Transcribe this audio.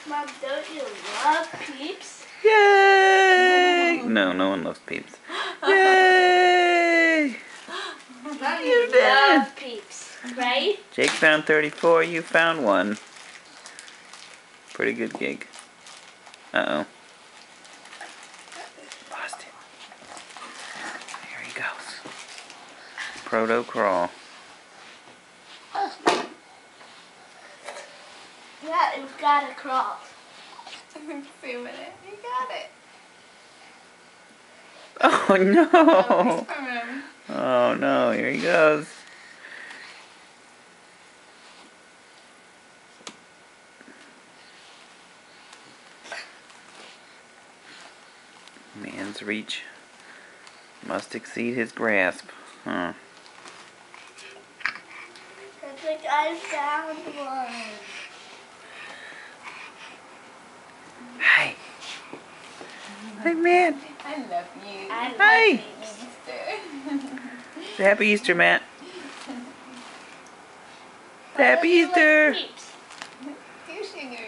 Mom, don't you love Peeps? Yay! No, no one loves Peeps. Yay! Mom, you love Peeps, right? Jake found 34, you found 1. Pretty good gig. Uh-oh. Lost it. Here he goes. Proto crawl. Yeah, you've got to crawl. Zoom in it. You got it. Oh no! Oh, from him. Oh no, here he goes. Man's reach must exceed his grasp. Huh. I think I found one. Hey! Hey man! I love you. I love Hey! Peeps. Say Happy Easter, Matt. Happy I love Easter! Peeps. Do sugar